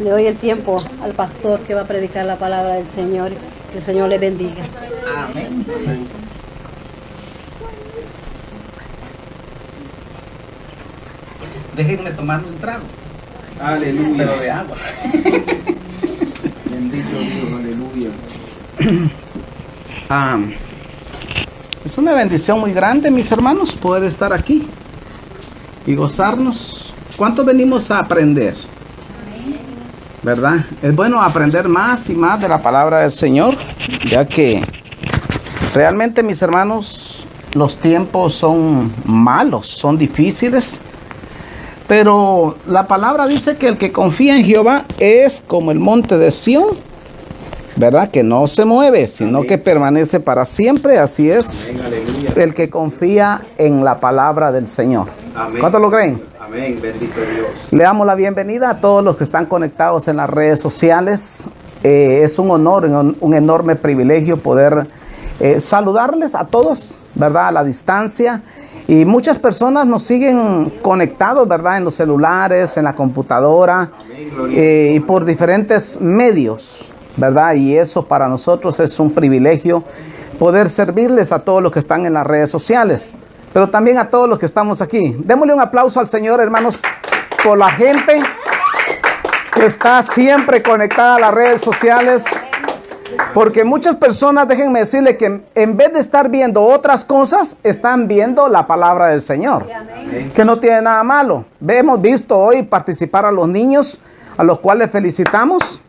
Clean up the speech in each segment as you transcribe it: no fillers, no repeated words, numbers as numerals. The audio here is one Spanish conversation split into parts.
Le doy el tiempo al pastor que va a predicar la palabra del Señor. Que el Señor le bendiga. Amén. Déjenme tomar un trago. Aleluya. Pero de agua. Bendito Dios, aleluya. Es una bendición muy grande, mis hermanos, poder estar aquí y gozarnos. ¿Cuánto venimos a aprender? ¿Verdad? Es bueno aprender más y más de la palabra del Señor, ya que realmente, mis hermanos, los tiempos son malos, son difíciles, pero la palabra dice que el que confía en Jehová es como el monte de Sión, ¿verdad? Que no se mueve, sino Amén. que permanece para siempre. Así es. Amén, aleluya. El que confía en la palabra del Señor. Amén. ¿Cuántos lo creen? Amén, bendito Dios. Le damos la bienvenida a todos los que están conectados en las redes sociales. Es un honor, un enorme privilegio poder saludarles a todos, ¿verdad? A la distancia. Y muchas personas nos siguen conectados, ¿verdad? En los celulares, en la computadora, Amén, gloria. y por diferentes medios, ¿verdad? Y eso para nosotros es un privilegio poder servirles a todos los que están en las redes sociales, pero también a todos los que estamos aquí. Démosle un aplauso al Señor, hermanos, por la gente que está siempre conectada a las redes sociales, porque muchas personas, déjenme decirle que en vez de estar viendo otras cosas, están viendo la palabra del Señor, que no tiene nada malo. Hemos visto hoy participar a los niños, a los cuales felicitamos.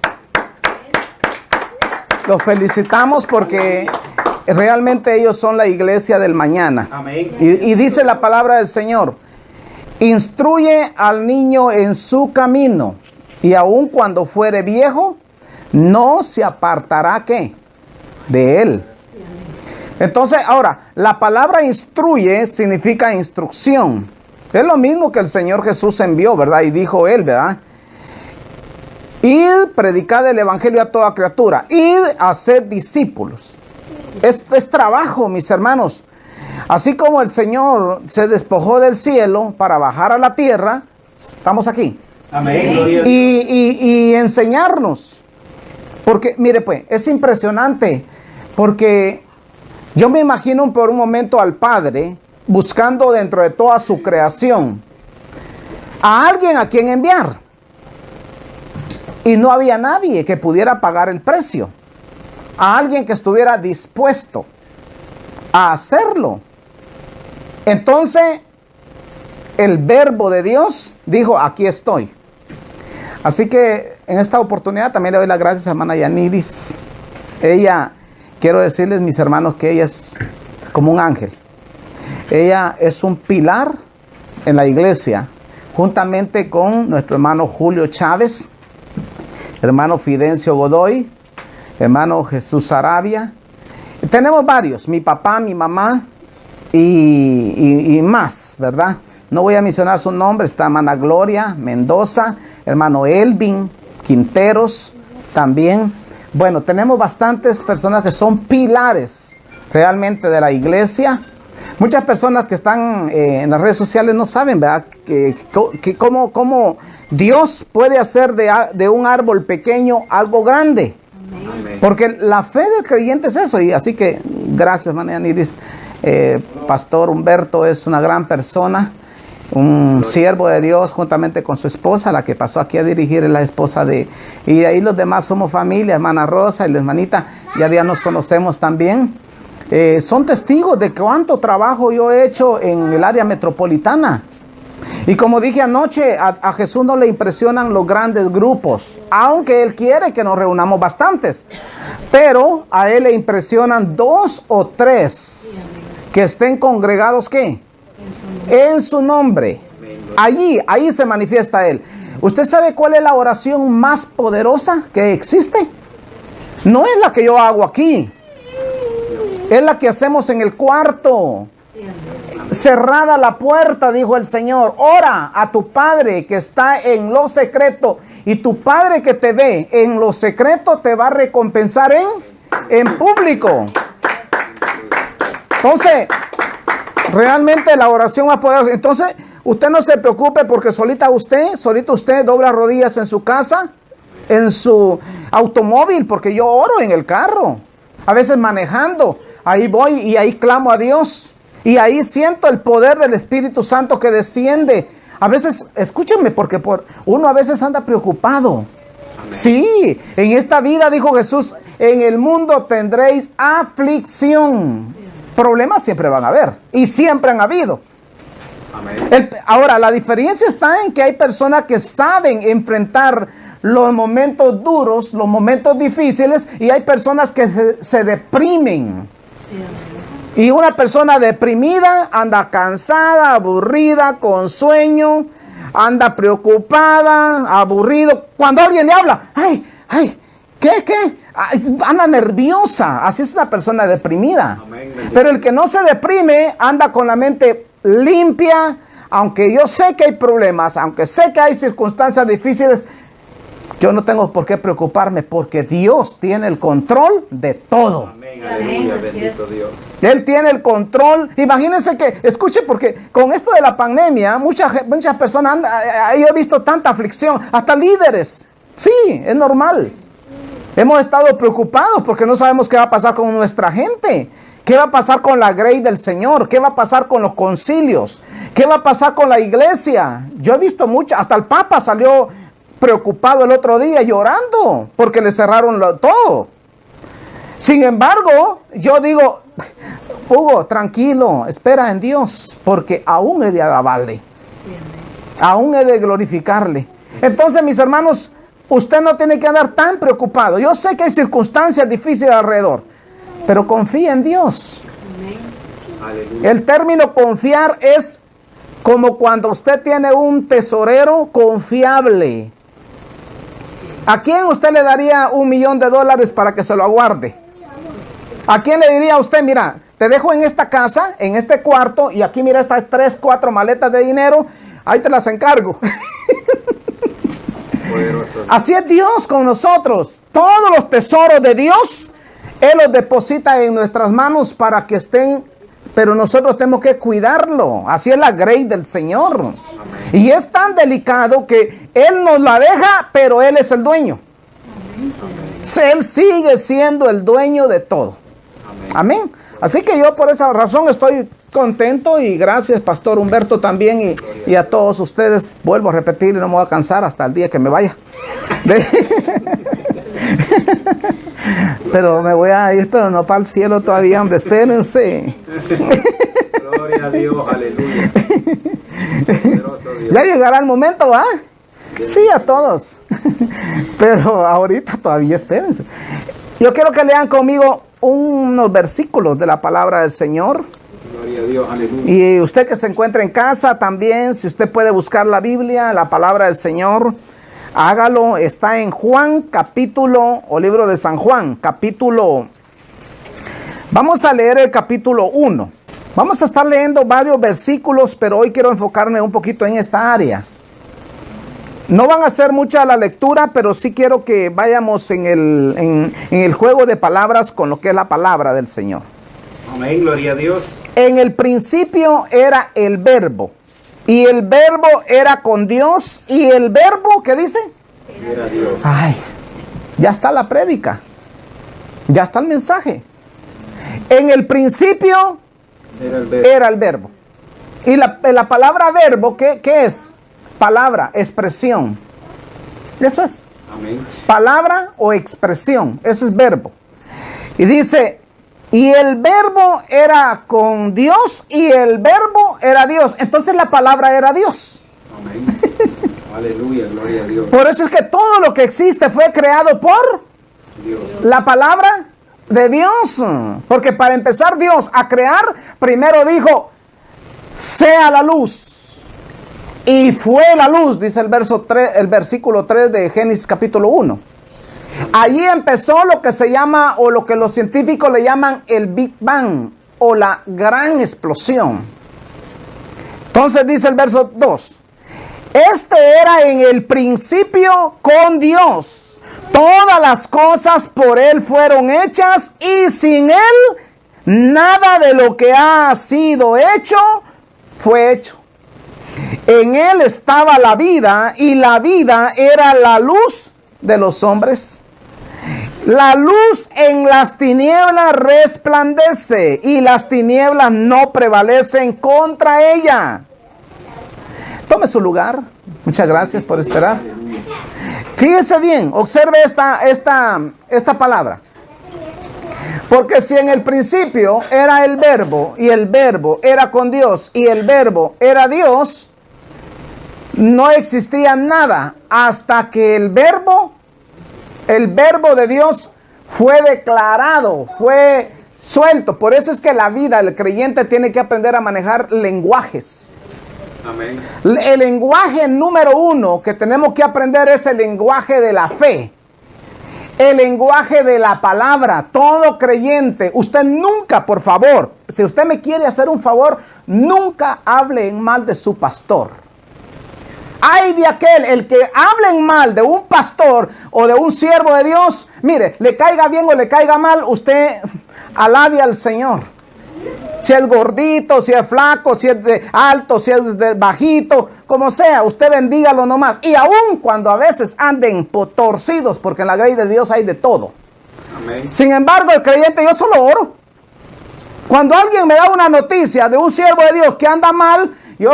Los felicitamos porque realmente ellos son la iglesia del mañana. Amén. Y dice la palabra del Señor: instruye al niño en su camino, y aun cuando fuere viejo, no se apartará ¿qué? De él. Entonces, ahora, la palabra instruye significa instrucción. Es lo mismo que el Señor Jesús envió, ¿verdad? Y dijo él, ¿verdad? Id, predicad el evangelio a toda criatura. Id a ser discípulos. Es trabajo, mis hermanos. Así como el Señor se despojó del cielo para bajar a la tierra, estamos aquí. Amén, gloria. Y enseñarnos. Porque, mire pues, es impresionante. Porque yo me imagino por un momento al Padre buscando dentro de toda su creación a alguien a quien enviar. Y no había nadie que pudiera pagar el precio. A alguien que estuviera dispuesto a hacerlo. Entonces, el verbo de Dios dijo: aquí estoy. Así que en esta oportunidad también le doy las gracias a hermana Yaniris. Ella, quiero decirles, mis hermanos, que ella es como un ángel. Ella es un pilar en la iglesia, juntamente con nuestro hermano Julio Chávez, hermano Fidencio Godoy, hermano Jesús Arabia. Tenemos varios, mi papá, mi mamá y más, ¿verdad? No voy a mencionar su nombre. Está hermana Gloria Mendoza, hermano Elvin Quinteros también. Bueno, tenemos bastantes personas que son pilares realmente de la iglesia. Muchas personas que están en las redes sociales no saben, ¿verdad? Que cómo Dios puede hacer de un árbol pequeño algo grande. Amén. Porque la fe del creyente es eso. Y así que gracias, hermana Yaniris. Pastor Humberto es una gran persona, un siervo de Dios, juntamente con su esposa, la que pasó aquí a dirigir, es la esposa de... Y de ahí los demás somos familia, hermana Rosa y la hermanita, ya nos conocemos también. Son testigos de cuánto trabajo yo he hecho en el área metropolitana. Y como dije anoche, a Jesús no le impresionan los grandes grupos, aunque Él quiere que nos reunamos bastantes. Pero a Él le impresionan 2 o 3 que estén congregados, ¿qué? En su nombre. Ahí se manifiesta Él. ¿Usted sabe cuál es la oración más poderosa que existe? No es la que yo hago aquí. Es la que hacemos en el cuarto. Cerrada la puerta, dijo el Señor. Ora a tu Padre que está en lo secreto. Y tu Padre que te ve en lo secreto te va a recompensar en público. Entonces, realmente la oración más poderosa. Entonces, usted no se preocupe porque solito usted dobla rodillas en su casa en su automóvil, porque yo oro en el carro, a veces manejando, ahí voy y ahí clamo a Dios, y ahí siento el poder del Espíritu Santo que desciende. A veces, escúchenme, porque uno a veces anda preocupado. Sí, en esta vida, dijo Jesús, en el mundo tendréis aflicción. Problemas siempre van a haber, y siempre han habido. Ahora, la diferencia está en que hay personas que saben enfrentar los momentos duros, los momentos difíciles, y hay personas que se deprimen. Y una persona deprimida anda cansada, aburrida, con sueño, anda preocupada, aburrido. Cuando alguien le habla, ay, ¿qué? Ay, anda nerviosa. Así es una persona deprimida. Pero el que no se deprime anda con la mente limpia, aunque yo sé que hay problemas, aunque sé que hay circunstancias difíciles, yo no tengo por qué preocuparme, porque Dios tiene el control de todo. Amén, aleluya, bendito Dios. Él tiene el control. Imagínense que, escuche, porque con esto de la pandemia, muchas personas yo he visto tanta aflicción, hasta líderes. Sí, es normal. Hemos estado preocupados porque no sabemos qué va a pasar con nuestra gente. ¿Qué va a pasar con la grey del Señor? ¿Qué va a pasar con los concilios? ¿Qué va a pasar con la iglesia? Yo he visto mucho, hasta el Papa salió preocupado el otro día llorando porque le cerraron todo. Sin embargo, yo digo, Hugo, tranquilo, espera en Dios, porque aún he de alabarle, aún he de glorificarle. Entonces, mis hermanos, usted no tiene que andar tan preocupado. Yo sé que hay circunstancias difíciles alrededor, pero confía en Dios. Aleluya. El término confiar es como cuando usted tiene un tesorero confiable. ¿A quién usted le daría $1,000,000 para que se lo aguarde? ¿A quién le diría a usted, mira, te dejo en esta casa, en este cuarto, y aquí mira estas 3, 4 maletas de dinero, ahí te las encargo? Poderoso. Así es Dios con nosotros. Todos los tesoros de Dios, Él los deposita en nuestras manos para que estén, pero nosotros tenemos que cuidarlo. Así es la grey del Señor. Amén. Y es tan delicado que Él nos la deja, pero Él es el dueño. Amén. Él sigue siendo el dueño de todo. Amén. Amén. Así que yo por esa razón estoy contento, y gracias Pastor Humberto también, y a todos ustedes. Vuelvo a repetir y no me voy a cansar hasta el día que me vaya. Pero me voy a ir, pero no para el cielo todavía, hombre, espérense. Gloria a Dios, aleluya. Poderoso Dios. Ya llegará el momento, ¿va? Sí, a todos. Pero ahorita todavía espérense. Yo quiero que lean conmigo unos versículos de la palabra del Señor. Gloria a Dios, aleluya. Y usted que se encuentra en casa también, si usted puede buscar la Biblia, la palabra del Señor, hágalo. Está en Juan capítulo, o libro de San Juan, capítulo. Vamos a leer el capítulo 1. Vamos a estar leyendo varios versículos, pero hoy quiero enfocarme un poquito en esta área. No van a ser mucha la lectura, pero sí quiero que vayamos en el juego de palabras con lo que es la palabra del Señor. Amén, gloria a Dios. En el principio era el Verbo, y el Verbo era con Dios, y el Verbo, ¿qué dice? Era Dios. Ay, ya está la prédica, ya está el mensaje. En el principio Era el Verbo. Y la palabra verbo, ¿qué es? Palabra, expresión. Eso es. Amén. Palabra o expresión, eso es verbo. Y dice, y el Verbo era con Dios, y el Verbo era Dios. Entonces la palabra era Dios. Amén. Aleluya, gloria a Dios. Por eso es que todo lo que existe fue creado por Dios. la palabra de Dios. Porque para empezar Dios a crear, primero dijo, sea la luz. Y fue la luz, dice el versículo 3 de Génesis capítulo 1. Allí empezó lo que se llama, o lo que los científicos le llaman el Big Bang, o la gran explosión. Entonces dice el verso 2. Este era en el principio con Dios. Todas las cosas por Él fueron hechas, y sin Él nada de lo que ha sido hecho fue hecho. En Él estaba la vida, y la vida era la luz de los hombres. La luz en las tinieblas resplandece y las tinieblas no prevalecen contra ella. Tome su lugar. Muchas gracias por esperar. Fíjese bien, observe esta palabra. Porque si en el principio era el verbo y el verbo era con Dios y el verbo era Dios, no existía nada hasta que el verbo de Dios fue declarado, fue suelto. Por eso es que la vida del creyente tiene que aprender a manejar lenguajes. Amén. El lenguaje número uno que tenemos que aprender es el lenguaje de la fe. El lenguaje de la palabra. Todo creyente, usted nunca, por favor, si usted me quiere hacer un favor, nunca hable en mal de su pastor. Ay de aquel, el que hablen mal de un pastor o de un siervo de Dios, mire, le caiga bien o le caiga mal, usted alabe al Señor. Si es gordito, si es flaco, si es de alto, si es de bajito, como sea, usted bendígalo nomás. Y aun cuando a veces anden torcidos, porque en la grey de Dios hay de todo. Amén. Sin embargo, el creyente, yo solo oro. Cuando alguien me da una noticia de un siervo de Dios que anda mal, yo,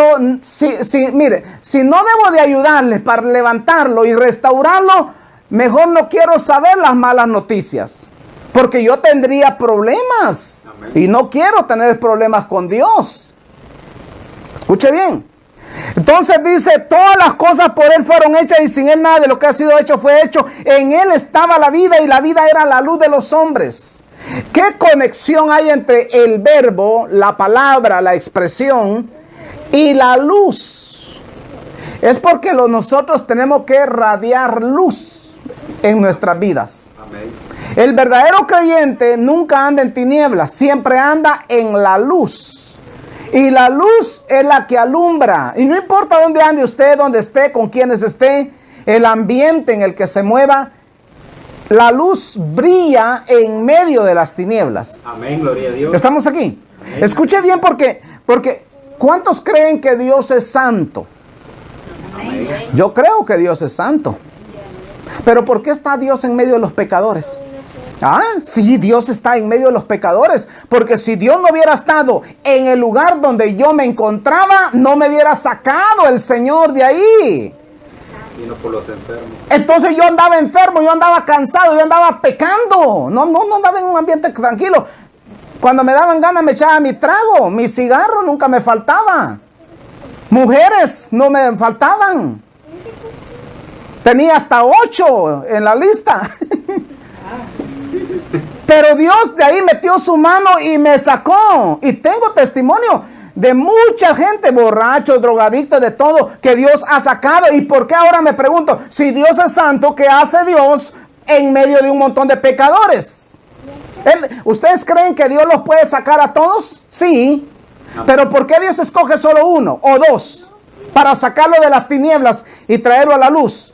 mire, si no debo de ayudarle para levantarlo y restaurarlo, mejor no quiero saber las malas noticias. Porque yo tendría problemas. Amén. Y no quiero tener problemas con Dios. Escuche bien. Entonces dice, todas las cosas por Él fueron hechas y sin Él nada de lo que ha sido hecho fue hecho. En Él estaba la vida y la vida era la luz de los hombres. ¿Qué conexión hay entre el verbo, la palabra, la expresión y la luz? Es porque nosotros tenemos que radiar luz en nuestras vidas. Amén. El verdadero creyente nunca anda en tinieblas, siempre anda en la luz. Y la luz es la que alumbra. Y no importa dónde ande usted, dónde esté, con quienes esté, el ambiente en el que se mueva, la luz brilla en medio de las tinieblas. Amén, gloria a Dios. ¿Estamos aquí? Amén. Escuche bien porque ¿cuántos creen que Dios es santo? Amén. Yo creo que Dios es santo. Pero ¿por qué está Dios en medio de los pecadores? Ah, sí, Dios está en medio de los pecadores. Porque si Dios no hubiera estado en el lugar donde yo me encontraba, no me hubiera sacado el Señor de ahí. Vino por los enfermos. Entonces yo andaba enfermo, yo andaba cansado, yo andaba pecando. No andaba en un ambiente tranquilo. Cuando me daban ganas me echaba mi trago, mi cigarro nunca me faltaba. Mujeres no me faltaban. Tenía hasta 8 en la lista. Pero Dios de ahí metió su mano y me sacó. Y tengo testimonio de mucha gente, borrachos, drogadictos, de todo, que Dios ha sacado. ¿Y por qué ahora me pregunto? Si Dios es santo, ¿qué hace Dios en medio de un montón de pecadores? ¿Ustedes creen que Dios los puede sacar a todos? Sí. Pero ¿por qué Dios escoge solo uno o dos para sacarlo de las tinieblas y traerlo a la luz?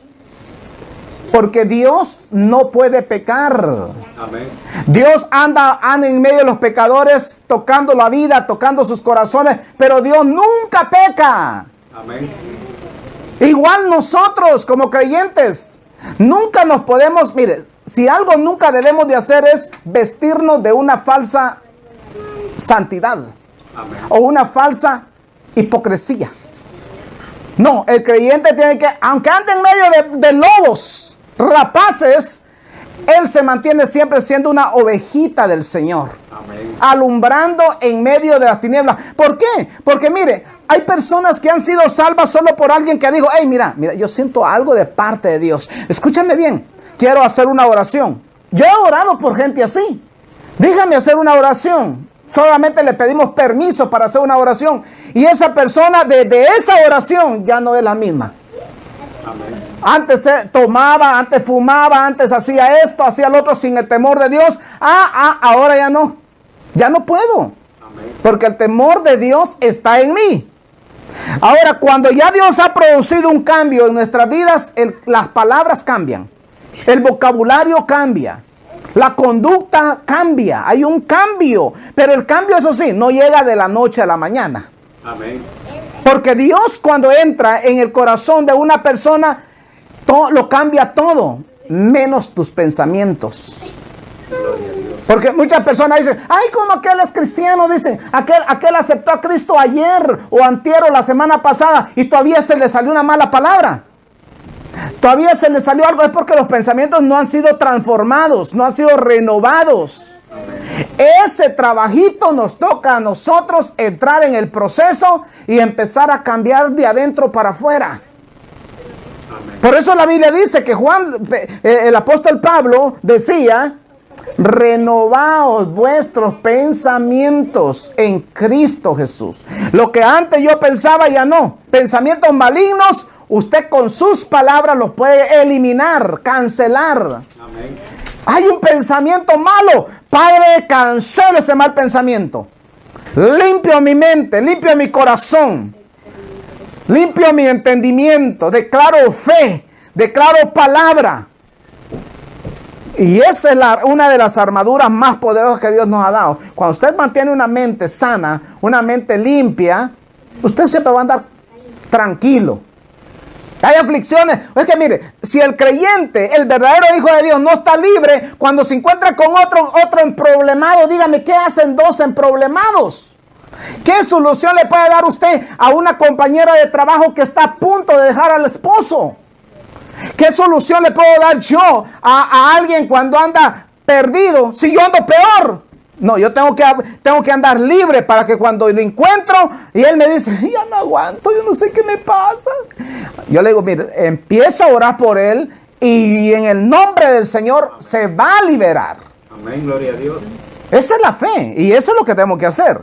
Porque Dios no puede pecar. Amén. Dios anda en medio de los pecadores, tocando la vida, tocando sus corazones, pero Dios nunca peca. Amén. Igual nosotros como creyentes, nunca nos podemos, mire, si algo nunca debemos de hacer es vestirnos de una falsa santidad. Amén. O una falsa hipocresía. No, el creyente tiene que, aunque ande en medio de lobos rapaces, él se mantiene siempre siendo una ovejita del Señor. Amén. Alumbrando en medio de las tinieblas. ¿Por qué? Porque mire, hay personas que han sido salvas solo por alguien que dijo, hey, mira, yo siento algo de parte de Dios. Escúchame bien, quiero hacer una oración. Yo he orado por gente así. Déjame hacer una oración. Solamente le pedimos permiso para hacer una oración. Y esa persona desde esa oración ya no es la misma. Amén. Antes tomaba, antes fumaba, antes hacía esto, hacía lo otro sin el temor de Dios. Ahora ya no. Ya no puedo. Amén. Porque el temor de Dios está en mí. Ahora, cuando ya Dios ha producido un cambio en nuestras vidas, las palabras cambian. El vocabulario cambia. La conducta cambia. Hay un cambio. Pero el cambio, eso sí, no llega de la noche a la mañana. Amén. Porque Dios, cuando entra en el corazón de una persona, lo cambia todo. menos tus pensamientos. Gloria a Dios. Porque muchas personas dicen, ay, como aquel es cristiano, dicen, aquel aceptó a Cristo ayer o antier o la semana pasada y todavía se le salió una mala palabra. Todavía se le salió algo, es porque los pensamientos no han sido transformados, no han sido renovados. Ese trabajito nos toca a nosotros entrar en el proceso y empezar a cambiar de adentro para afuera. Amén. Por eso la Biblia dice que el apóstol Pablo decía, renovaos vuestros pensamientos en Cristo Jesús. Lo que antes yo pensaba ya no. Pensamientos malignos, usted con sus palabras los puede eliminar, cancelar. Amén. Hay un pensamiento malo. Padre, cancelo ese mal pensamiento. Limpio mi mente, limpio mi corazón. Limpio mi entendimiento. Declaro fe, declaro palabra. Y esa es una de las armaduras más poderosas que Dios nos ha dado. Cuando usted mantiene una mente sana, una mente limpia, usted siempre va a andar tranquilo. Hay aflicciones. Es que mire, si el creyente, el verdadero hijo de Dios, no está libre, cuando se encuentra con otro emproblemado, dígame, ¿qué hacen dos emproblemados? ¿Qué solución le puede dar usted a una compañera de trabajo que está a punto de dejar al esposo? ¿Qué solución le puedo dar yo a alguien cuando anda perdido? Si yo ando peor. No, yo tengo que andar libre para que cuando lo encuentro y él me dice, ya no aguanto, yo no sé qué me pasa. Yo le digo, mire, empieza a orar por él y en el nombre del Señor se va a liberar. Amén, gloria a Dios. Esa es la fe y eso es lo que tenemos que hacer.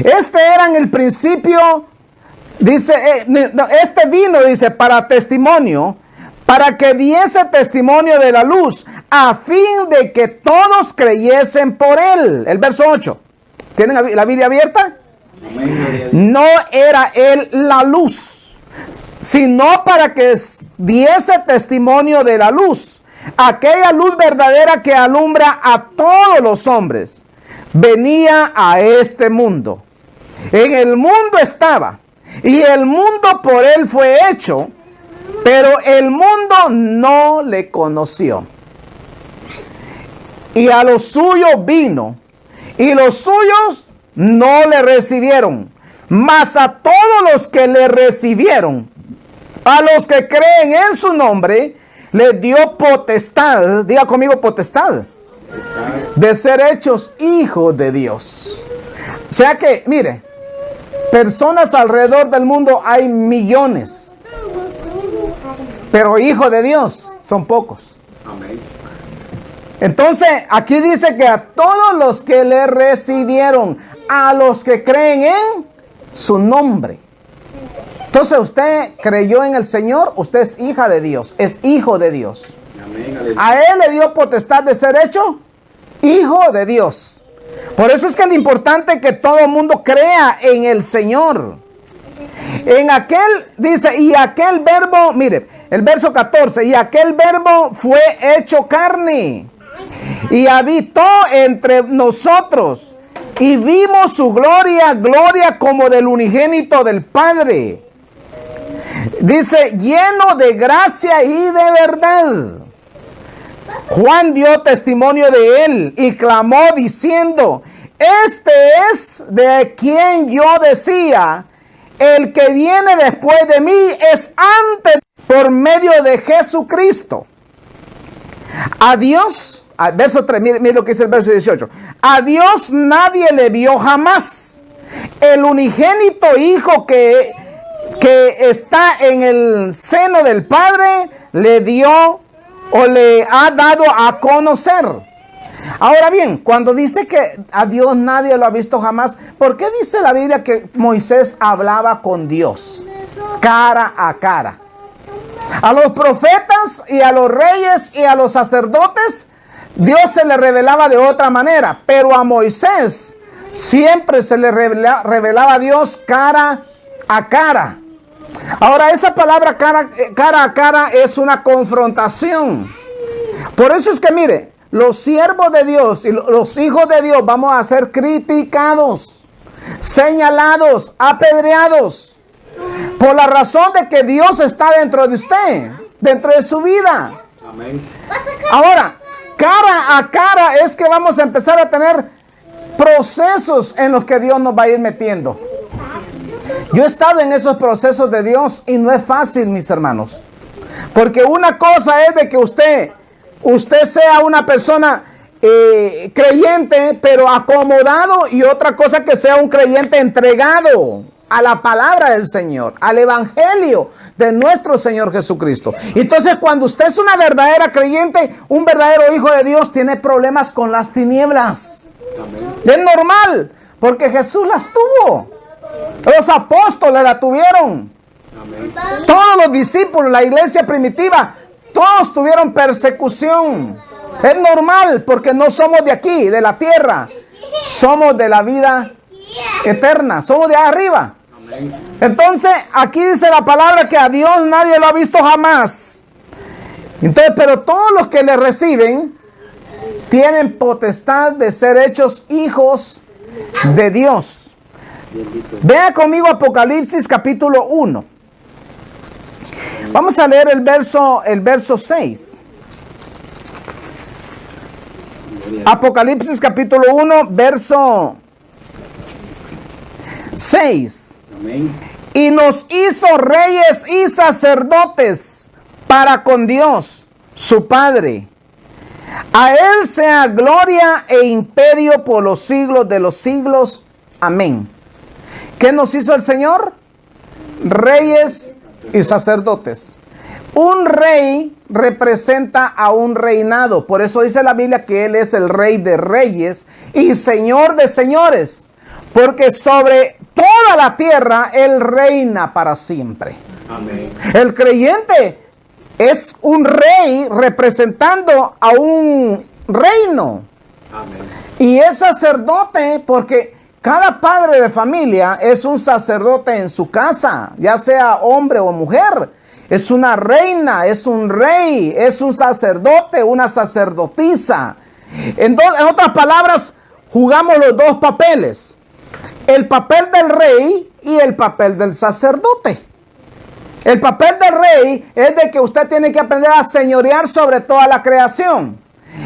Este era en el principio, dice, este vino, dice, para testimonio, para que diese testimonio de la luz, a fin de que todos creyesen por él. El verso 8. ¿Tienen la Biblia abierta? Amén, gloria a Dios. No era él la luz, sino para que diese testimonio de la luz, aquella luz verdadera que alumbra a todos los hombres. Venía a este mundo. En el mundo estaba, y el mundo por él fue hecho, pero el mundo no le conoció. Y a los suyos vino, y los suyos no le recibieron. Mas a todos los que le recibieron, a los que creen en su nombre, les dio potestad, diga conmigo potestad, de ser hechos hijos de Dios. O sea que, mire, personas alrededor del mundo hay millones, pero hijos de Dios son pocos. Amén. Entonces, aquí dice que a todos los que le recibieron, a los que creen en su nombre. Entonces, usted creyó en el Señor, usted es hija de Dios, es hijo de Dios. Amén, aleluya. A él le dio potestad de ser hecho hijo de Dios. Por eso es que es importante que todo el mundo crea en el Señor. En aquel, dice, y aquel verbo, mire, el verso 14, y aquel verbo fue hecho carne y habitó entre nosotros y vimos su gloria, gloria como del unigénito del Padre. Dice, lleno de gracia y de verdad. Juan dio testimonio de él y clamó diciendo, este es de quien yo decía, el que viene después de mí es antes por medio de Jesucristo. A Dios, verso 3, mire lo que dice el verso 18. A Dios nadie le vio jamás. El unigénito Hijo que está en el seno del Padre le dio o le ha dado a conocer. Ahora bien, cuando dice que a Dios nadie lo ha visto jamás, ¿por qué dice la Biblia que Moisés hablaba con Dios cara a cara? A los profetas y a los reyes y a los sacerdotes, Dios se le revelaba de otra manera, pero a Moisés siempre se le revelaba a Dios cara a cara. Ahora, esa palabra cara a cara es una confrontación. Por eso es que, mire, los siervos de Dios y los hijos de Dios vamos a ser criticados, señalados, apedreados, por la razón de que Dios está dentro de usted, dentro de su vida. Amén. Ahora, cara a cara es que vamos a empezar a tener procesos en los que Dios nos va a ir metiendo. Yo he estado en esos procesos de Dios y no es fácil, mis hermanos. Porque una cosa es de que usted sea una persona creyente, pero acomodado, y otra cosa que sea un creyente entregado a la palabra del Señor, al evangelio de nuestro Señor Jesucristo. Entonces, cuando usted es una verdadera creyente, un verdadero hijo de Dios, tiene problemas con las tinieblas. Amén. Es normal, porque Jesús las tuvo. Los apóstoles la tuvieron. Amén. Todos los discípulos, la iglesia primitiva, todos tuvieron persecución. Es normal, porque no somos de aquí, de la tierra. Somos de la vida eterna, somos de arriba. Amén. Entonces, aquí dice la palabra que a Dios nadie lo ha visto jamás. Entonces, pero todos los que le reciben tienen potestad de ser hechos hijos de Dios. Bendito. Vea conmigo Apocalipsis capítulo 1. Vamos a leer el verso 6. Apocalipsis capítulo 1, verso 6. Amén. Y nos hizo reyes y sacerdotes para con Dios, su Padre. A Él sea gloria e imperio por los siglos de los siglos. Amén. ¿Qué nos hizo el Señor? Reyes y sacerdotes. Un rey representa a un reinado. Por eso dice la Biblia que Él es el Rey de reyes y Señor de señores. Porque sobre toda la tierra Él reina para siempre. Amén. El creyente es un rey representando a un reino. Amén. Y es sacerdote porque cada padre de familia es un sacerdote en su casa, ya sea hombre o mujer. Es una reina, es un rey, es un sacerdote, una sacerdotisa. En otras palabras, jugamos los dos papeles. El papel del rey y el papel del sacerdote. El papel del rey es de que usted tiene que aprender a señorear sobre toda la creación.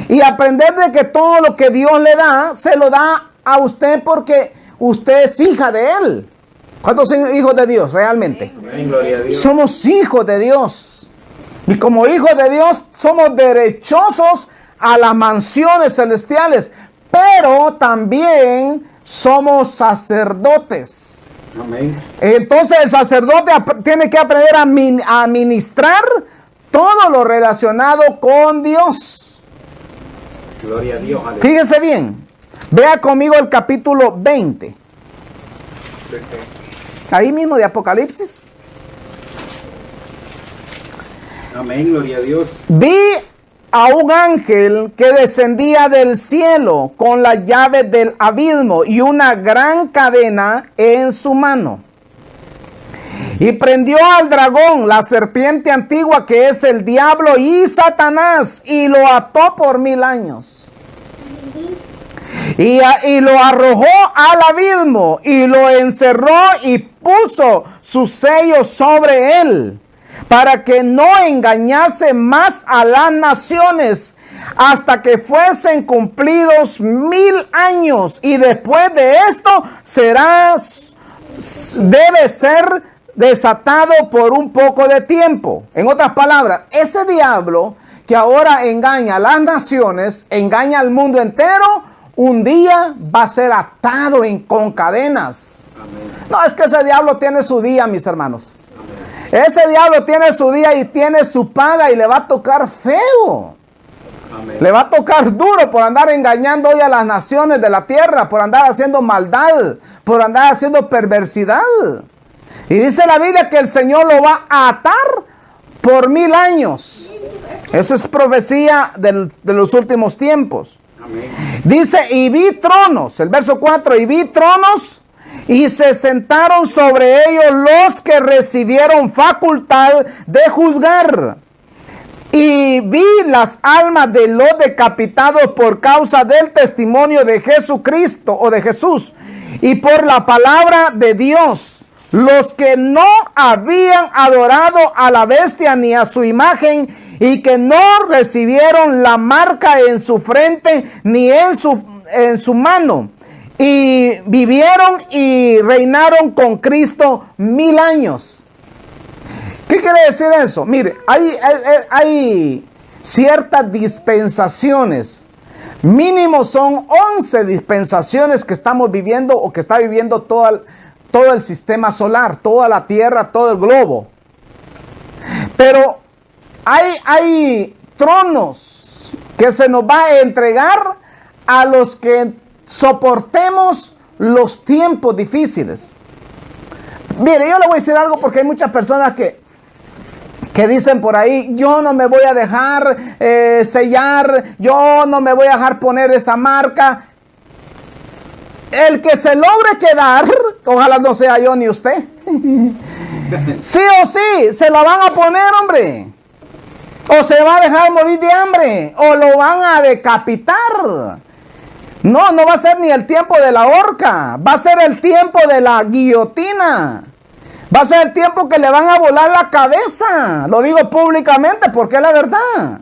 Y aprender de que todo lo que Dios le da, se lo da a usted porque usted es hija de Él. ¿Cuántos son hijos de Dios realmente? Amén. Gloria a Dios. Somos hijos de Dios. Y como hijos de Dios somos derechosos a las mansiones celestiales. Pero también somos sacerdotes. Amén. Entonces el sacerdote tiene que aprender a ministrar todo lo relacionado con Dios. Gloria a Dios. Aleluya. Fíjese bien. Vea conmigo el capítulo 20. Ahí mismo de Apocalipsis. Amén. Gloria a Dios. Vi a un ángel que descendía del cielo con la llave del abismo y una gran cadena en su mano. Y prendió al dragón, la serpiente antigua que es el diablo y Satanás, y lo ató por 1000 años. Y lo arrojó al abismo y lo encerró y puso su sello sobre él, para que no engañase más a las naciones hasta que fuesen cumplidos 1000 años. Y después de esto debe ser desatado por un poco de tiempo. En otras palabras, ese diablo que ahora engaña a las naciones, engaña al mundo entero, un día va a ser atado con cadenas. Amén. No, es que ese diablo tiene su día, mis hermanos. Amén. Ese diablo tiene su día y tiene su paga y le va a tocar feo. Amén. Le va a tocar duro por andar engañando hoy a las naciones de la tierra, por andar haciendo maldad, por andar haciendo perversidad. Y dice la Biblia que el Señor lo va a atar por 1000 años. Eso es profecía de los últimos tiempos. Amén. Dice, y vi tronos, el verso 4, y vi tronos, y se sentaron sobre ellos los que recibieron facultad de juzgar. Y vi las almas de los decapitados por causa del testimonio de Jesucristo o de Jesús, y por la palabra de Dios, los que no habían adorado a la bestia ni a su imagen, y que no recibieron la marca en su frente ni en su mano, y vivieron y reinaron con Cristo 1000 años. ¿Qué quiere decir eso? Mire, hay ciertas dispensaciones. Mínimo son 11 dispensaciones que estamos viviendo o que está viviendo todo el sistema solar, toda la Tierra, todo el globo. Pero hay tronos que se nos va a entregar a los que soportemos los tiempos difíciles. Mire, yo le voy a decir algo porque hay muchas personas que dicen por ahí: yo no me voy a dejar sellar, yo no me voy a dejar poner esta marca. El que se logre quedar, ojalá no sea yo ni usted, sí o sí, se la van a poner, hombre. O se va a dejar morir de hambre, o lo van a decapitar. No va a ser ni el tiempo de la horca, va a ser el tiempo de la guillotina. Va a ser el tiempo que le van a volar la cabeza. Lo digo públicamente porque es la verdad.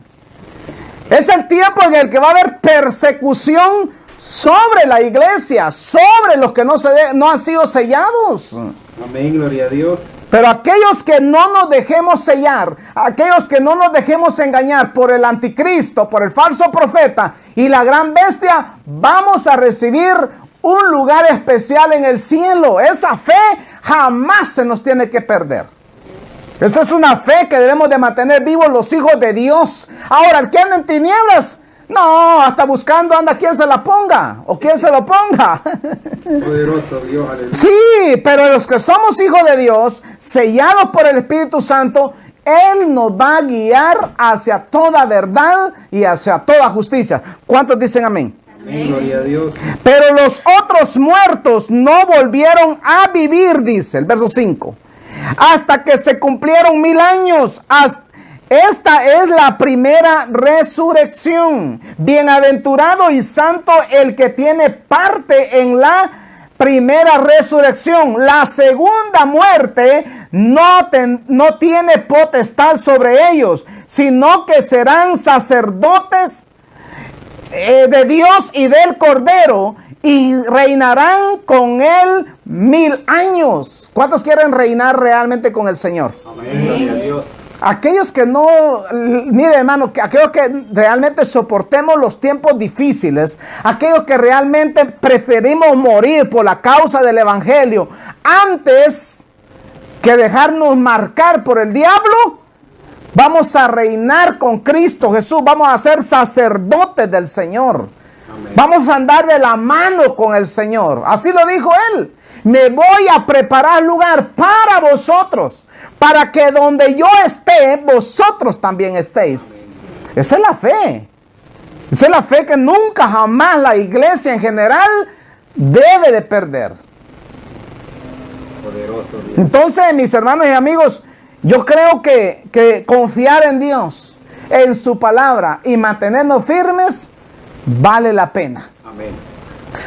Es el tiempo en el que va a haber persecución sobre la iglesia, sobre los que no han sido sellados. Amén, gloria a Dios. Pero aquellos que no nos dejemos sellar, aquellos que no nos dejemos engañar por el anticristo, por el falso profeta y la gran bestia, vamos a recibir un lugar especial en el cielo. Esa fe jamás se nos tiene que perder. Esa es una fe que debemos de mantener vivos los hijos de Dios. Ahora, el que anda en tinieblas, no, hasta buscando anda quien se la ponga o quien se lo ponga. Poderoso Dios, aleluya. Sí, pero los que somos hijos de Dios, sellados por el Espíritu Santo, Él nos va a guiar hacia toda verdad y hacia toda justicia. ¿Cuántos dicen amén? Amén, gloria a Dios. Pero los otros muertos no volvieron a vivir, dice el verso 5, hasta que se cumplieron 1000 años. Esta es la primera resurrección. Bienaventurado y santo el que tiene parte en la primera resurrección. La segunda muerte no tiene potestad sobre ellos, sino que serán sacerdotes de Dios y del Cordero, y reinarán con Él 1000 años. ¿Cuántos quieren reinar realmente con el Señor? Amén, gloria a Dios. Aquellos que no, mire hermano, aquellos que realmente soportemos los tiempos difíciles, aquellos que realmente preferimos morir por la causa del Evangelio antes que dejarnos marcar por el diablo, vamos a reinar con Cristo Jesús, vamos a ser sacerdotes del Señor. Amén. Vamos a andar de la mano con el Señor. Así lo dijo Él. Me voy a preparar lugar para vosotros, para que donde yo esté, vosotros también estéis. Amén. Esa es la fe. Esa es la fe que nunca jamás la iglesia en general debe de perder. Poderoso Dios. Entonces, mis hermanos y amigos, yo creo que confiar en Dios, en su palabra y mantenernos firmes, vale la pena. Amén.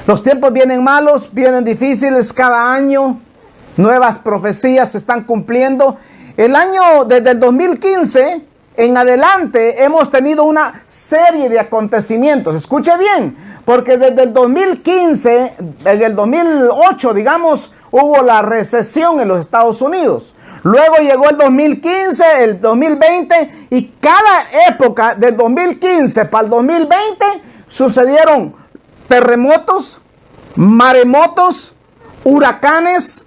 Los tiempos vienen malos, vienen difíciles cada año. Nuevas profecías se están cumpliendo. Desde el 2015 en adelante hemos tenido una serie de acontecimientos. Escuche bien, porque desde el 2015, en el 2008, digamos, hubo la recesión en los Estados Unidos. Luego llegó el 2015, el 2020, y cada época del 2015 para el 2020 sucedieron terremotos, maremotos, huracanes,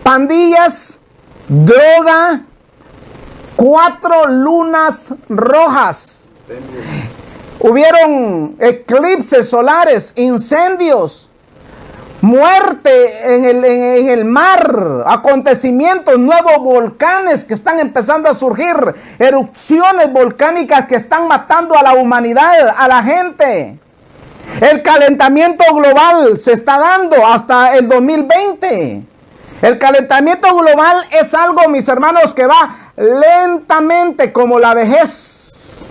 pandillas, droga, 4 lunas rojas. Hubieron eclipses solares, incendios, muerte en el mar, acontecimientos, nuevos volcanes que están empezando a surgir, erupciones volcánicas que están matando a la humanidad, a la gente. El calentamiento global se está dando hasta el 2020. El calentamiento global es algo, mis hermanos, que va lentamente como la vejez.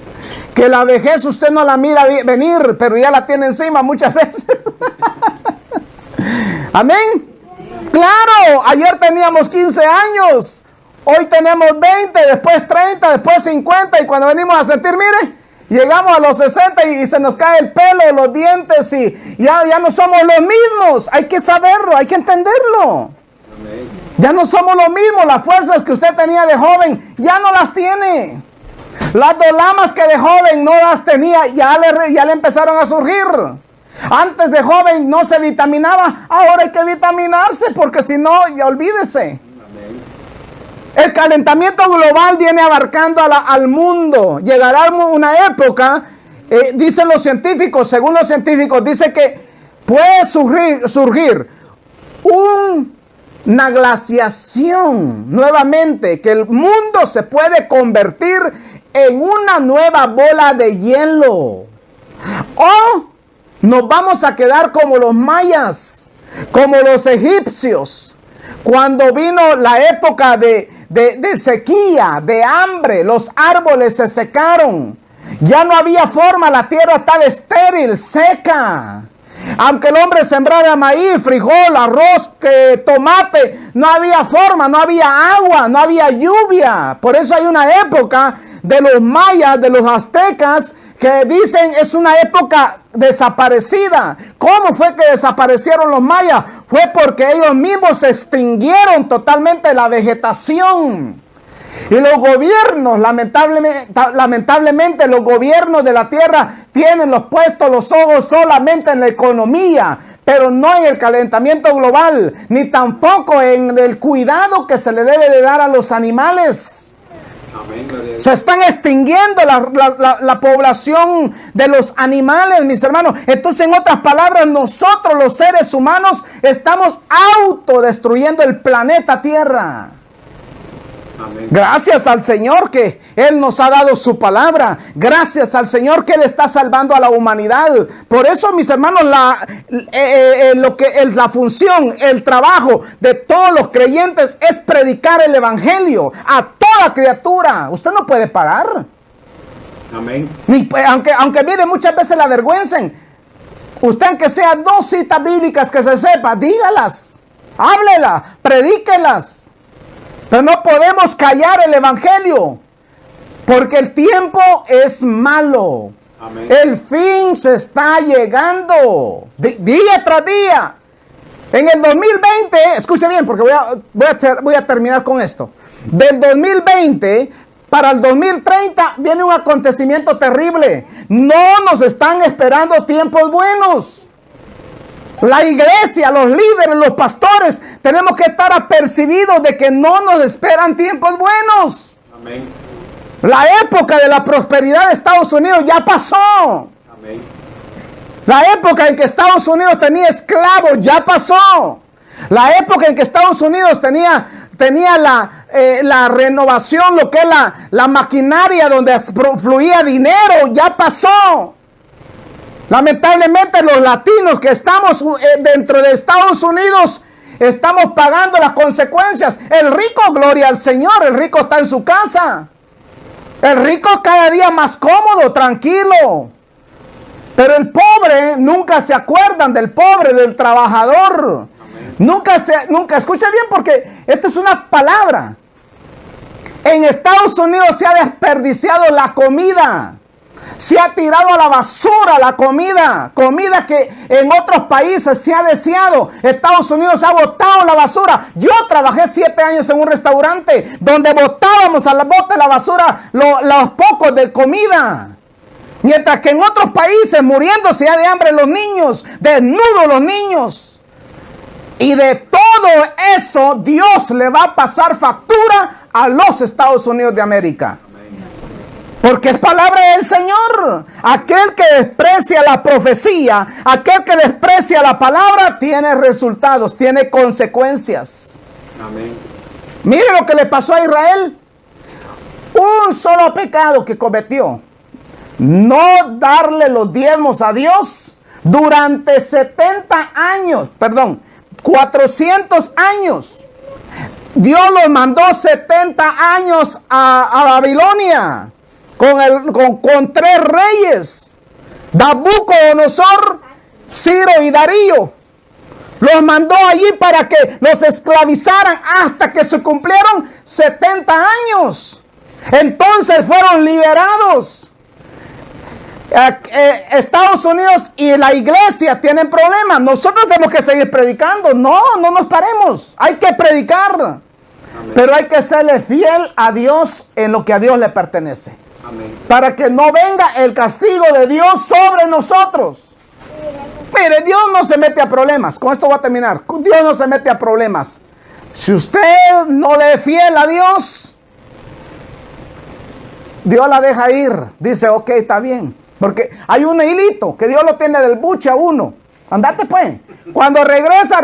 Que la vejez usted no la mira venir, pero ya la tiene encima muchas veces. Amén. Claro, ayer teníamos 15 años. Hoy tenemos 20, después 30, después 50 y cuando venimos a sentir, mire, llegamos a los 60 y se nos cae el pelo, los dientes y ya no somos los mismos. Hay que saberlo, hay que entenderlo. Amén. Ya no somos los mismos. Las fuerzas que usted tenía de joven ya no las tiene. Las dolamas que de joven no las tenía, ya le empezaron a surgir. Antes de joven no se vitaminaba, ahora hay que vitaminarse porque si no, ya olvídese. Amén. El calentamiento global viene abarcando al mundo. Llegará una época, dicen los científicos, según los científicos, dice que puede surgir una glaciación nuevamente, que el mundo se puede convertir en una nueva bola de hielo. O nos vamos a quedar como los mayas, como los egipcios. Cuando vino la época de sequía, de hambre, los árboles se secaron. Ya no había forma, la tierra estaba estéril, seca. Aunque el hombre sembrara maíz, frijol, arroz, tomate, no había forma, no había agua, no había lluvia. Por eso hay una época de los mayas, de los aztecas, que dicen es una época desaparecida. ¿Cómo fue que desaparecieron los mayas? Fue porque ellos mismos se extinguieron totalmente la vegetación. Y los gobiernos, lamentablemente los gobiernos de la tierra tienen puestos los ojos solamente en la economía, pero no en el calentamiento global, ni tampoco en el cuidado que se le debe de dar a los animales. Amén, gloria a Dios. Se están extinguiendo la población de los animales, mis hermanos. Entonces, en otras palabras, nosotros los seres humanos estamos autodestruyendo el planeta Tierra. Amén. Gracias al Señor que Él nos ha dado su palabra. Gracias al Señor que Él está salvando a la humanidad. Por eso, mis hermanos, la función, el trabajo de todos los creyentes es predicar el evangelio a toda criatura. Usted no puede parar. Amén. Aunque mire, muchas veces la avergüencen. Usted, aunque sea 2 citas bíblicas que se sepa, dígalas, háblelas, predíquelas. Pero no podemos callar el evangelio, porque el tiempo es malo. Amén. El fin se está llegando, día tras día. En el 2020, escuche bien, porque voy a terminar con esto. Del 2020 para el 2030 viene un acontecimiento terrible. No nos están esperando tiempos buenos. La iglesia, los líderes, los pastores, tenemos que estar apercibidos de que no nos esperan tiempos buenos. Amén. La época de la prosperidad de Estados Unidos ya pasó. Amén. La época en que Estados Unidos tenía esclavos ya pasó. La época en que Estados Unidos tenía la renovación, lo que es la maquinaria donde fluía dinero, ya pasó. Lamentablemente los latinos que estamos dentro de Estados Unidos estamos pagando las consecuencias. El rico, gloria al Señor, el rico está en su casa. El rico cada día más cómodo, tranquilo. Pero el pobre, nunca se acuerdan del pobre, del trabajador. Nunca, escucha bien porque esta es una palabra. En Estados Unidos se ha desperdiciado la comida. Se ha tirado a la basura la comida que en otros países se ha deseado. Estados Unidos ha botado la basura. Yo trabajé 7 años en un restaurante donde botábamos a la bote de la basura los pocos de comida. Mientras que en otros países muriéndose ya de hambre los niños, desnudos los niños. Y de todo eso Dios le va a pasar factura a los Estados Unidos de América. Porque es palabra del Señor. Aquel que desprecia la profecía, aquel que desprecia la palabra, tiene resultados, tiene consecuencias. Amén. Mire lo que le pasó a Israel. Un solo pecado que cometió: no darle los diezmos a Dios durante 400 años. Dios los mandó 70 años a Babilonia. Con 3 reyes, Nabucodonosor, Ciro y Darío. Los mandó allí para que los esclavizaran hasta que se cumplieron 70 años. Entonces fueron liberados. Estados Unidos y la iglesia tienen problemas. Nosotros tenemos que seguir predicando. No nos paremos. Hay que predicar. Amén. Pero hay que serle fiel a Dios en lo que a Dios le pertenece. Amén. Para que no venga el castigo de Dios sobre nosotros. Mire, Dios no se mete a problemas. Con esto voy a terminar. Dios no se mete a problemas. Si usted no le es fiel a Dios, Dios la deja ir. Dice, ok, está bien. Porque hay un hilito que Dios lo tiene del buche a uno. Andate pues. Cuando regresa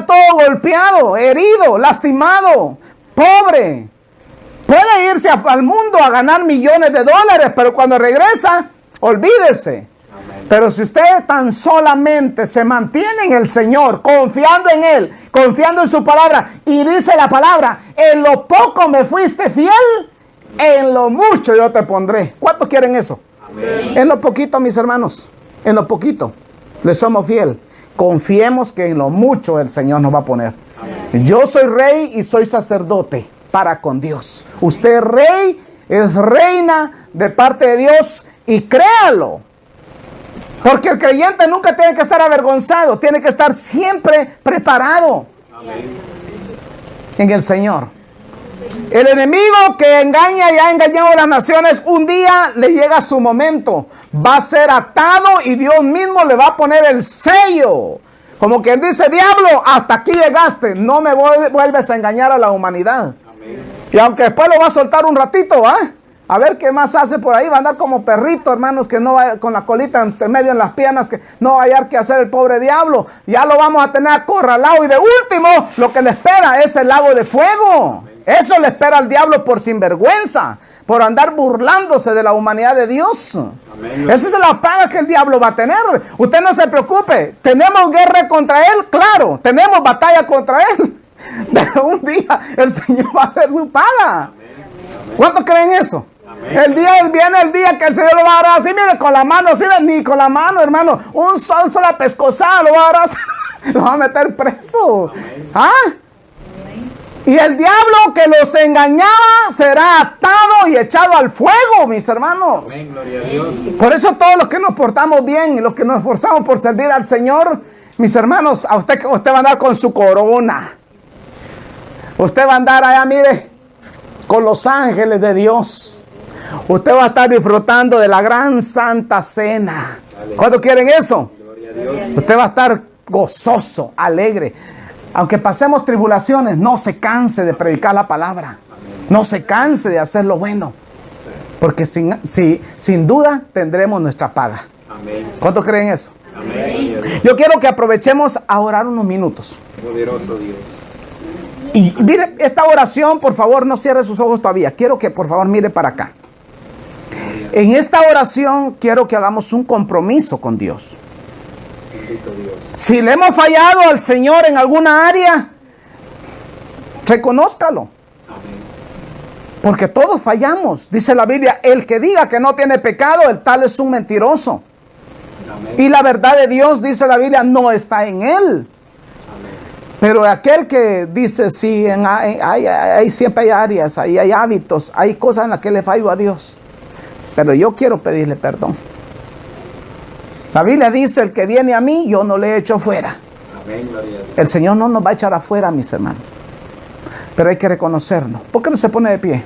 todo golpeado, herido, lastimado, pobre. Puede irse al mundo a ganar millones de dólares, pero cuando regresa, olvídese. Amén. Pero si usted tan solamente se mantiene en el Señor, confiando en Él, confiando en su palabra, y dice la palabra, en lo poco me fuiste fiel, en lo mucho yo te pondré. ¿Cuántos quieren eso? Amén. En lo poquito, mis hermanos, en lo poquito le somos fiel. Confiemos que en lo mucho el Señor nos va a poner. Amén. Yo soy rey y soy sacerdote para con Dios. Usted es rey, es reina de parte de Dios, y créalo. Porque el creyente nunca tiene que estar avergonzado, tiene que estar siempre preparado. Amén. En el Señor. El enemigo que engaña y ha engañado a las naciones, un día le llega su momento. Va a ser atado y Dios mismo le va a poner el sello. Como quien dice, diablo, hasta aquí llegaste. No me vuelves a engañar a la humanidad. Amén. Y aunque después lo va a soltar un ratito, ¿va? A ver qué más hace por ahí. Va a andar como perrito, hermanos, que no va con la colita entre medio en las piernas, que no va a hallar qué hacer el pobre diablo. Ya lo vamos a tener acorralado. Y de último, lo que le espera es el lago de fuego. Amén. Eso le espera al diablo por sinvergüenza, por andar burlándose de la humanidad de Dios. Amén. Esa es la paga que el diablo va a tener. Usted no se preocupe. ¿Tenemos guerra contra él? Claro. ¿Tenemos batalla contra él? Pero un día el Señor va a hacer su paga. Amén. ¿Cuántos creen eso? Amén. Viene el día que el Señor lo va a dar así, mire, con la mano, así, ni con la mano, hermano. Un sola pescozada lo va a dar así, lo va a meter preso. Amén. ¿Ah? Y el diablo que los engañaba será atado y echado al fuego, mis hermanos. Amén, gloria a Dios. Por eso todos los que nos portamos bien y los que nos esforzamos por servir al Señor, mis hermanos, usted va a andar con su corona. Usted va a andar allá, mire, con los ángeles de Dios. Usted va a estar disfrutando de la gran santa cena. ¿Cuántos quieren eso? Gloria a Dios. Usted va a estar gozoso, alegre. Aunque pasemos tribulaciones, no se canse de predicar la palabra. No se canse de hacer lo bueno. Porque sin duda tendremos nuestra paga. Amén. ¿Cuántos creen eso? Amén. Yo quiero que aprovechemos a orar unos minutos. Poderoso Dios. Y mire, esta oración, por favor, no cierre sus ojos todavía. Quiero que por favor mire para acá. En esta oración quiero que hagamos un compromiso con Dios. Si le hemos fallado al Señor en alguna área, reconózcalo. Porque todos fallamos. Dice la Biblia, el que diga que no tiene pecado, el tal es un mentiroso. Amén. Y la verdad de Dios, dice la Biblia, no está en él. Amén. Pero aquel que dice, sí, siempre hay áreas, hay hábitos, hay cosas en las que le fallo a Dios. Pero yo quiero pedirle perdón. La Biblia dice, el que viene a mí, yo no le echo fuera. Amén, gloria a Dios. El Señor no nos va a echar afuera, mis hermanos. Pero hay que reconocernos. ¿Por qué no se pone de pie?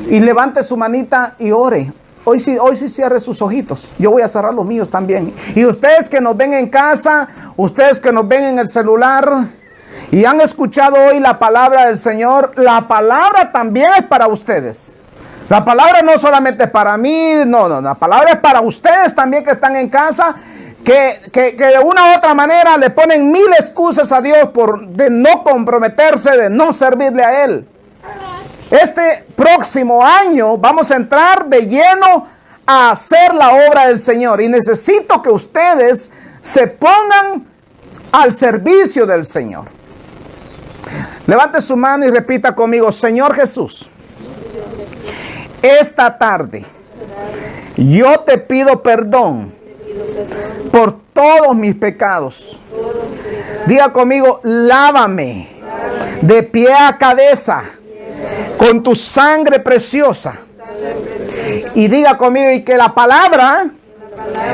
Y levante su manita y ore. Hoy sí cierre sus ojitos. Yo voy a cerrar los míos también. Y ustedes que nos ven en casa, ustedes que nos ven en el celular y han escuchado hoy la palabra del Señor, la palabra también es para ustedes. La palabra no solamente para mí, no, la palabra es para ustedes también que están en casa, que de una u otra manera le ponen mil excusas a Dios de no comprometerse, de no servirle a Él. Este próximo año vamos a entrar de lleno a hacer la obra del Señor y necesito que ustedes se pongan al servicio del Señor. Levante su mano y repita conmigo, Señor Jesús. Esta tarde yo te pido perdón por todos mis pecados. Diga conmigo, lávame de pie a cabeza con tu sangre preciosa. Y diga conmigo, y que la palabra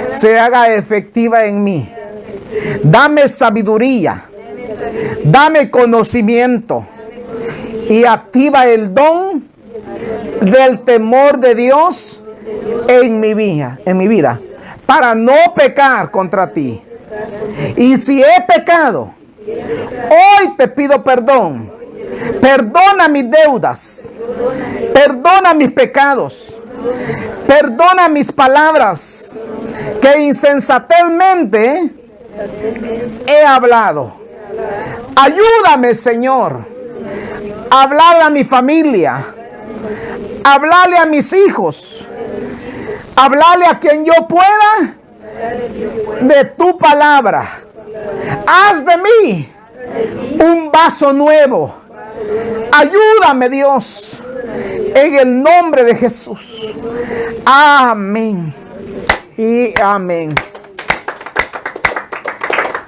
se haga efectiva en mí. Dame sabiduría, dame conocimiento y activa el don del temor de Dios en mi vida, para no pecar contra ti. Y si he pecado, hoy te pido perdón. Perdona mis deudas, perdona mis pecados, perdona mis palabras que insensatezmente he hablado. Ayúdame, Señor, a hablarle a mi familia, hablarle a mis hijos, hablarle a quien yo pueda de tu palabra. Haz de mí un vaso nuevo. Ayúdame, Dios, en el nombre de Jesús. Amén y amén.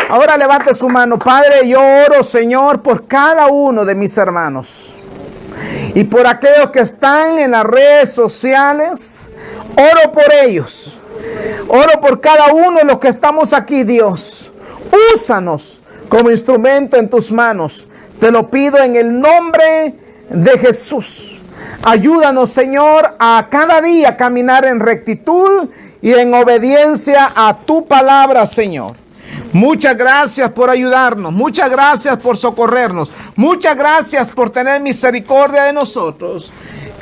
Ahora levante su mano. Padre, yo oro, Señor, por cada uno de mis hermanos y por aquellos que están en las redes sociales. Oro por ellos. Oro por cada uno de los que estamos aquí, Dios. Úsanos como instrumento en tus manos. Te lo pido en el nombre de Jesús. Ayúdanos, Señor, a cada día caminar en rectitud y en obediencia a tu palabra, Señor. Muchas gracias por ayudarnos. Muchas gracias por socorrernos. Muchas gracias por tener misericordia de nosotros.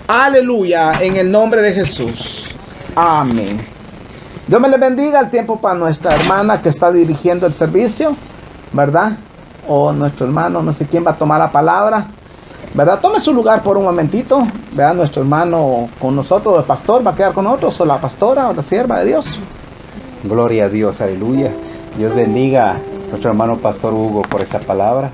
Aleluya, en el nombre de Jesús. Amén. Dios me le bendiga. El tiempo para nuestra hermana que está dirigiendo el servicio, ¿verdad? O nuestro hermano, no sé quién va a tomar la palabra, ¿verdad? Tome su lugar por un momentito, ¿verdad? Nuestro hermano con nosotros, el pastor, va a quedar con nosotros, o la pastora, o la sierva de Dios. Gloria a Dios, aleluya. Dios bendiga a nuestro hermano Pastor Hugo por esa palabra.